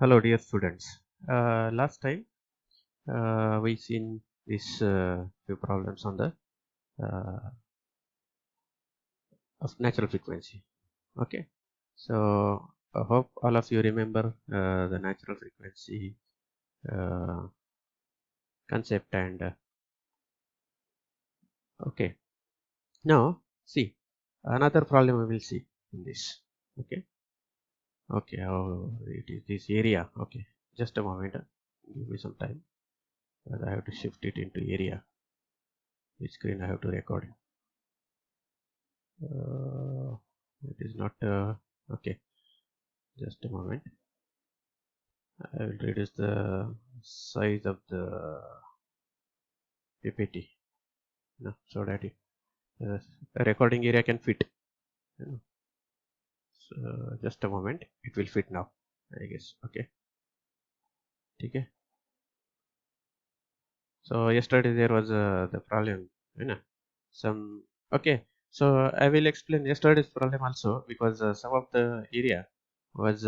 Hello dear students. Last time we seen these few problems on the uh, of natural frequency. Okay, so I hope all of you remember the natural frequency uh, concept and okay. Now see another problem we will see in this. Okay, okay. Oh, it is this area. Okay, just a moment. Give me some time. I have to shift it into area. Which screen I have to record. It is not okay, just a moment. I will reduce the size of the ppt so that uh, recording area can fit, you know. So just a moment, it will fit now, I guess. Okay, okay. So yesterday there was the problem, you know, some. Okay, so I will explain yesterday's problem also, because some of the area was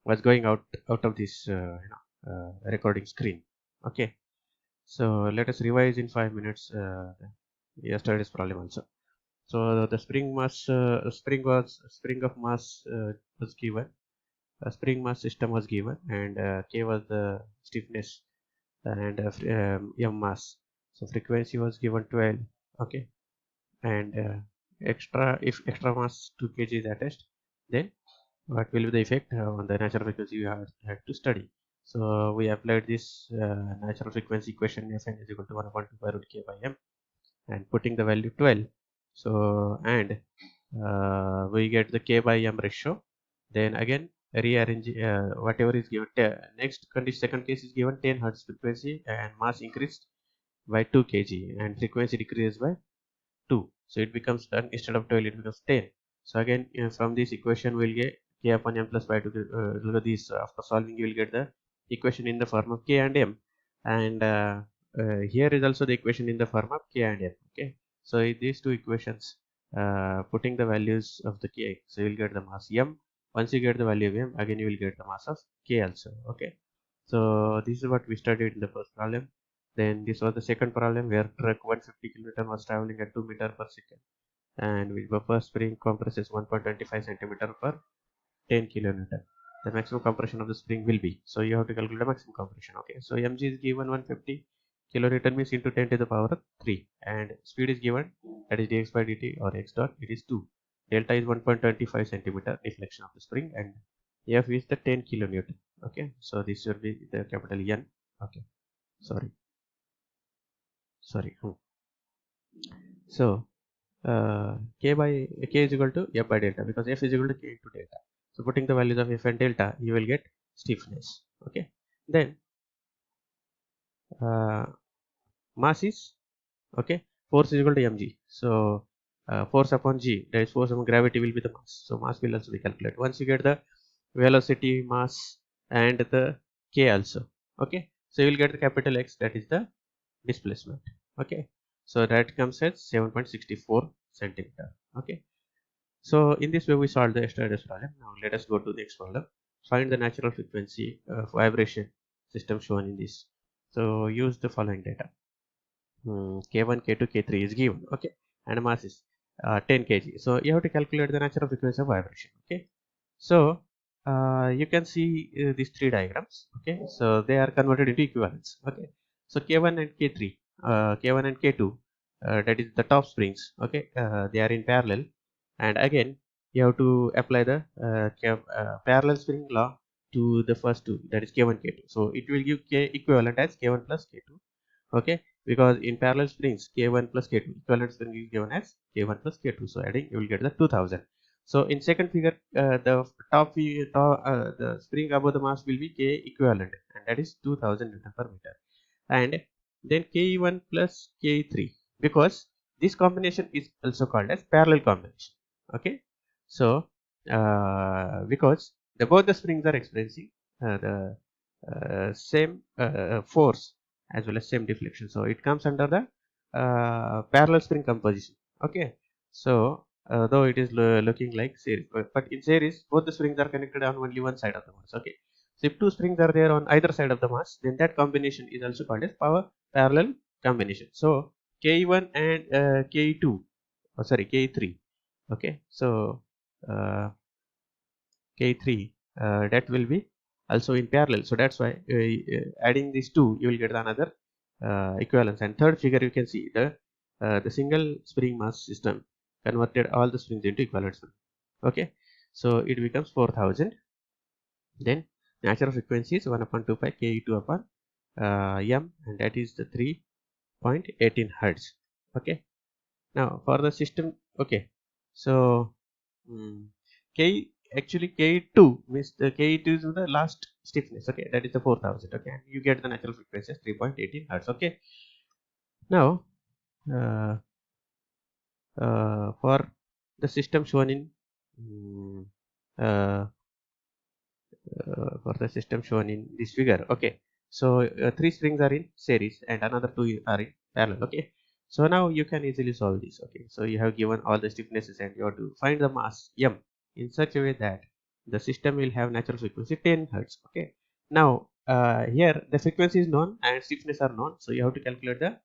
was going out of this recording screen. Okay, so let us revise in 5 minutes yesterday's problem also. So the spring of mass was given. A spring mass system was given, and K was the stiffness, and M mass. So frequency was given 12. Okay, and if extra mass 2 kg is attached, then what will be the effect on the natural frequency you had to study. So we applied this natural frequency equation, Fn is equal to 1.25 root k by m, and putting the value 12. So and we get the k by m ratio. Then again rearrange whatever is given. Next condition, second case is given 10 hertz frequency and mass increased by 2 kg and frequency decreased by 2. So it becomes 10 instead of 12, it becomes 10. So again from this equation we'll get k upon m plus by 2. Look at this. After solving you will get the equation in the form of k and m, and here is also the equation in the form of k and m. Okay, so these two equations, putting the values of the k, so you will get the mass m. Once you get the value of m, again you will get the mass of k also. Okay, so this is what we studied in the first problem. Then this was the second problem, where truck 150 km was traveling at 2 meter per second, and with buffer spring compresses 1.25 centimeter per 10 kilonewton. The maximum compression of the spring will be. So you have to calculate the maximum compression. Okay, so mg is given 150 kilonewton, means into 10 to the power of 3, and speed is given, that is dx by dt or x dot, it is 2. Delta is 1.25 centimeter deflection of the spring, and F is the 10 kilonewton. Okay, so this will be the capital N. Okay, sorry. So k is equal to f by delta, because f is equal to k into delta. So putting the values of f and delta, you will get stiffness. Okay, then uh, mass is, okay, force is equal to mg. So force upon g, that is force upon gravity, will be the mass. So mass will also be calculated once you get the velocity, mass, and the k also. Okay, so you will get the capital X, that is the displacement. Okay, so that comes as 7.64 centimeter. Okay, so in this way we solve the yesterday's problem. Now let us go to the next problem. Find the natural frequency of vibration system shown in this. So use the following data. K1, K2, K3 is given. Okay, and mass is 10 kg. So you have to calculate the natural frequency of vibration. Okay, so you can see these three diagrams. Okay, so they are converted into equivalents. Okay, so K1 and K3, K1 and K2, that is the top springs. Okay, they are in parallel, and again you have to apply the parallel spring law to the first two, that is K1, K2. So it will give K equivalent as K1 plus K2. Okay, because in parallel springs K1 plus K2, equivalent spring is given as K1 plus K2. So adding, you will get the 2000. So in second figure, the the spring above the mass will be K equivalent, and that is 2000 Newton per meter. And then K1 plus K3, because this combination is also called as parallel combination. Okay, so because both the springs are experiencing the same force as well as same deflection, so it comes under the parallel spring composition. Okay, so though it is looking like series, but in series both the springs are connected on only one side of the mass. Okay, so if two springs are there on either side of the mass, then that combination is also called as power parallel combination. So Ke1 and Ke2, oh sorry, Ke3. Okay, so K3 that will be also in parallel. So that's why adding these two, you will get another equivalence. And third figure, you can see the single spring mass system converted all the springs into equivalent. Okay, so it becomes 4000. Then natural frequency is 1 upon 2 pi Ke2 upon m, and that is the 3.18 hertz. Okay, now for the system, okay, so K actually K2 means the K2 is the last stiffness. Okay, that is the 4000. Okay, and you get the natural frequency as 3.18 hertz. Okay, now uh, for the system shown in mm, uh, for the system shown in this figure. Okay, so three springs are in series and another two are in parallel. Okay, so now you can easily solve this. Okay, so you have given all the stiffnesses and you have to find the mass m in such a way that the system will have natural frequency 10 hertz. Okay, now here the frequency is known and stiffness are known, so you have to calculate the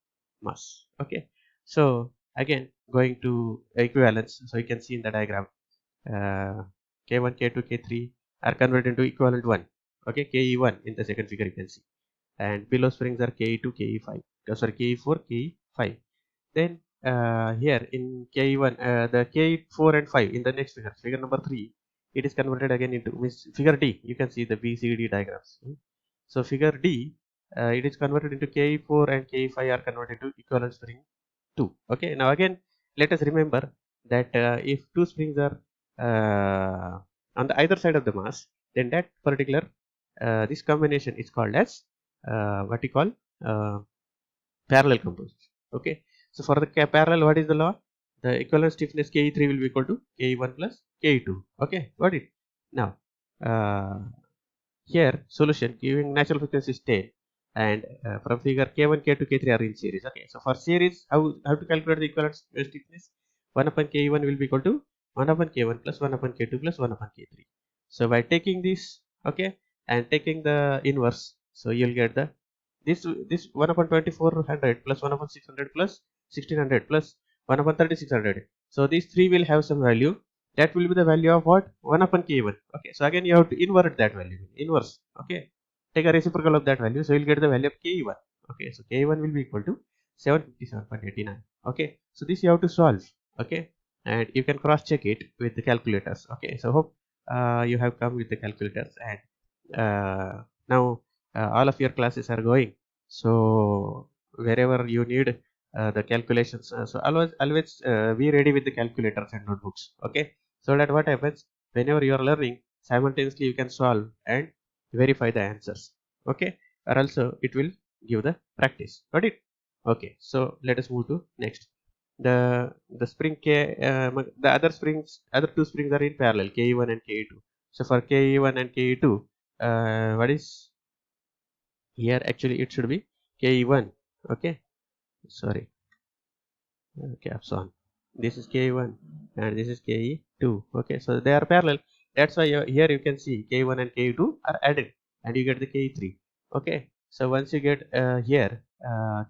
mass. Okay, so again going to equivalence, so you can see in the diagram K1, K2, K3 are converted into equivalent 1. Okay, Ke1 in the second figure you can see. And below springs are Ke2, Ke5. Sorry, Ke4, Ke5. Then here in Ke1, the Ke4 and 5 in the next figure, figure number 3, it is converted again into means figure D. You can see the BCD diagrams. So figure D, it is converted into Ke4 and Ke5 are converted to equivalent spring 2. Okay, now again let us remember that if two springs are on the either side of the mass, then that particular this combination is called as what we call uh, parallel composition. Okay, so for the parallel, what is the law? The equivalent stiffness Ke3 will be equal to Ke1 plus Ke2. Okay, got it. Now uh, here solution giving natural frequency is 10, and from figure K1, K2, K3 are in series. Okay, so for series, how to calculate the equivalent stiffness? 1 upon K1 will be equal to 1 upon K1 plus 1 upon K2 plus 1 upon K3. So by taking this, okay, and taking the inverse, so you'll get the this 1 upon 2400 plus 1 upon 600 plus 1600 plus 1 upon 3600. So these three will have some value. That will be the value of what? 1 upon K1. Okay, so again you have to invert that value. Inverse. Okay, take a reciprocal of that value, so you'll get the value of K1. Okay, so K1 will be equal to 757.89. Okay, so this you have to solve. Okay, and you can cross check it with the calculators. Okay, so hope you have come with the calculators, and now all of your classes are going, so wherever you need the calculations, so always be ready with the calculators and notebooks. Okay, so that what happens, whenever you are learning, simultaneously you can solve and verify the answers. Okay, or also it will give the practice. Got it? Okay, so let us move to next. The spring K, the other two springs are in parallel, Ke1 and Ke2. So for Ke1 and Ke2, what is here? Actually it should be Ke1. Okay, sorry, caps on. This is Ke1 and this is Ke2. Okay, so they are parallel. That's why here you can see Ke1 and Ke2 are added and you get the Ke3. Okay, so once you get here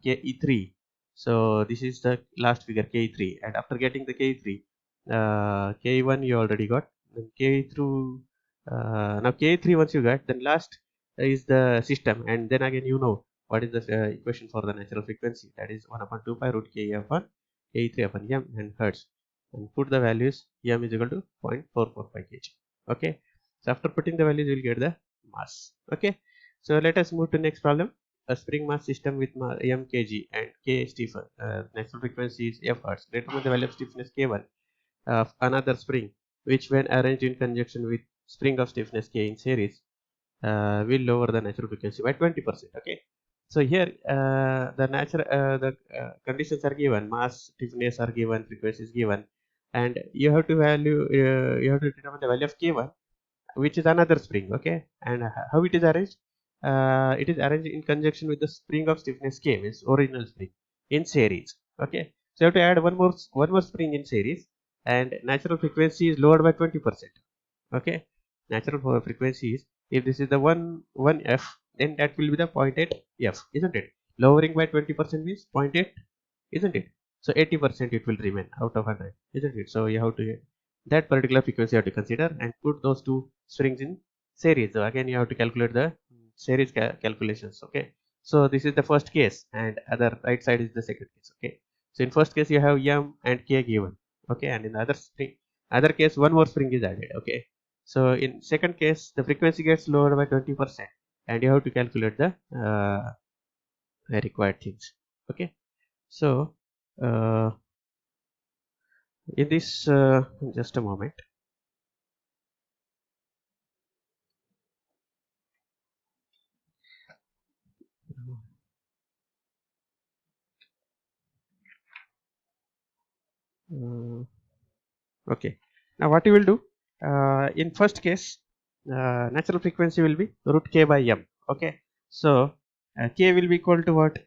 Ke3, so this is the last figure K3, and after getting the K3, K1 you already got, then K through now K3 once you got, then last is the system, and then again you know what is the equation for the natural frequency, that is 1 upon 2 pi root K upon K3 upon m and hertz, and put the values. M is equal to 0.445 kg. Okay, so after putting the values you will get the mass. Okay, so let us move to next problem. A spring mass system with m kg and k stiffen. Natural frequency is f hertz. Determine the value of stiffness k1 of another spring, which when arranged in conjunction with spring of stiffness k in series, will lower the natural frequency by 20%. Okay, so here the conditions are given, mass, stiffness are given, frequency is given, and you have to you have to determine the value of k1, which is another spring. Okay, and how it is arranged? It is arranged in conjunction with the spring of stiffness k, means original spring, in series. Okay, so you have to add one more spring in series, and natural frequency is lowered by 20%. Okay, natural frequency is, if this is the 1 f, then that will be the 0.8 f, isn't it? Lowering by 20% means 0.8, isn't it? So 80% it will remain out of 100, isn't it? So you have to, that particular frequency you have to consider and put those two strings in series. So again you have to calculate the series calculations. Okay, so this is the first case and other right side is the second case. Okay, so in first case you have m and k given. Okay, and in the other case one more spring is added. Okay, so in second case the frequency gets lowered by 20% and you have to calculate the required things. Okay, so uh, in this just a moment. Uh, okay, now what you will do, in first case natural frequency will be root k by m. Okay, so k will be equal to what,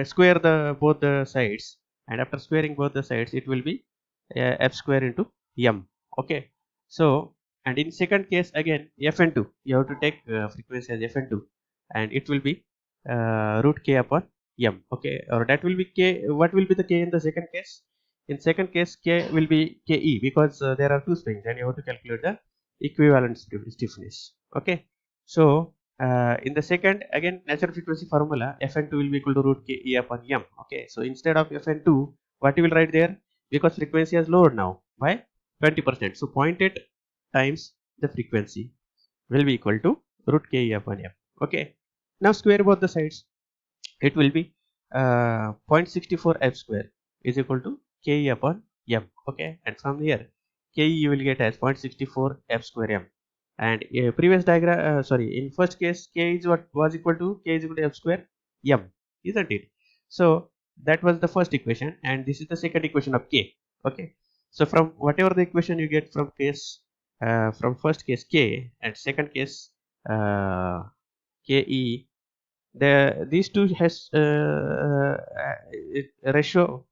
square the both the sides, and after squaring both the sides it will be f square into m. Okay, so and in second case again fn2, you have to take frequency as fn2 and it will be root k upon m. Okay, or that will be k. What will be the k in the second case? In second case, K will be Ke, because there are two springs and you have to calculate the equivalent stiffness. Okay. So, in the second, again, natural frequency formula, Fn2 will be equal to root Ke upon m. Okay. So, instead of Fn2, what you will write there? Because frequency has lowered now by 20%. So, 0.8 times the frequency will be equal to root Ke upon m. Okay. Now, square both the sides. It will be 0.64 f square is equal to ke upon m. Okay, and from here ke you will get as 0.64 f square m, and previous diagram, sorry, in first case k is what was equal to, k is equal to f square m, isn't it? So that was the first equation and this is the second equation of k. Okay, so from whatever the equation you get from case, from first case k and second case ke, these two has ratio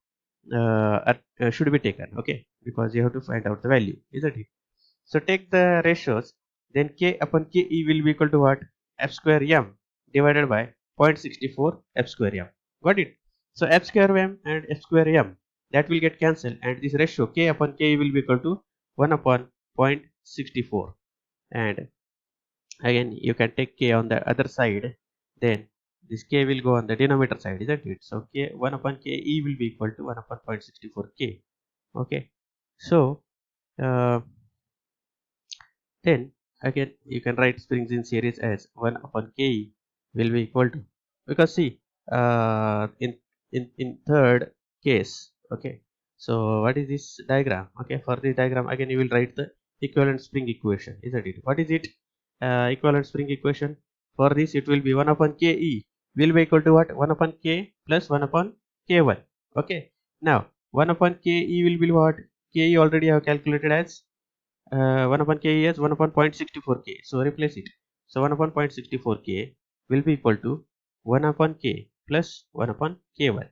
should be taken. Okay, because you have to find out the value, isn't it? So take the ratios, then k upon ke will be equal to what, f square m divided by 0.64 f square m. Got it? So f square m and f square m, that will get cancelled and this ratio k upon ke will be equal to 1 upon 0.64, and again you can take k on the other side, then this k will go on the denominator side, isn't it? So k 1 upon ke will be equal to 1 upon 0.64 k. Okay, so uh, then again you can write springs in series as 1 upon ke will be equal to, because see, in third case. Okay, so what is this diagram? Okay, for this diagram again you will write the equivalent spring equation, isn't it? What is it? Equivalent spring equation, for this it will be 1 upon ke will be equal to what, 1 upon k plus 1 upon k1. Okay, now 1 upon ke will be what, ke already I have calculated as 1 upon k is 1 upon 0.64 k, so replace it. So 1 upon 0.64 k will be equal to 1 upon k plus 1 upon k1.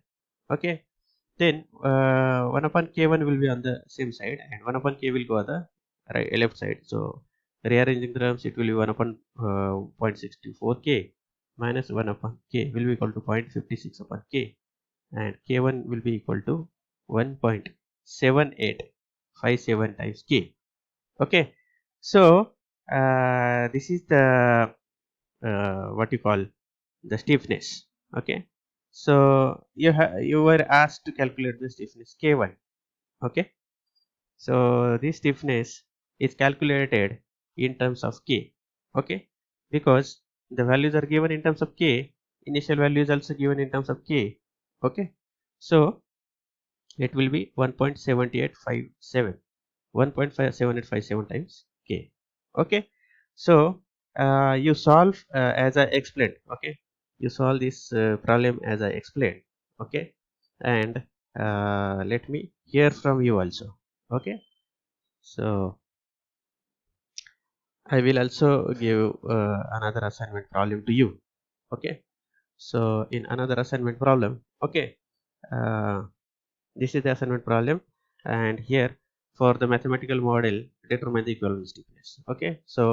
Okay, then 1 upon k1 will be on the same side and 1 upon k will go on the left side. So rearranging the terms, it will be 1 upon 0.64 k minus 1 upon k will be equal to 0.56 upon k, and k1 will be equal to 1.7857 times k. Okay, so this is the what you call the stiffness. Okay, so you were asked to calculate the stiffness k1. Okay, so this stiffness is calculated in terms of k. Okay, because the values are given in terms of k, initial value is also given in terms of k. Okay, so it will be 1.7857, 1.7857 times k. Okay, so you solve as I explained. Okay, you solve this problem as I explained. Okay, and let me hear from you also. Okay, so I will also give another assignment problem to you. Okay, so in another assignment problem, okay, uh, this is the assignment problem, and here for the mathematical model determine the equivalent stiffness. Okay, so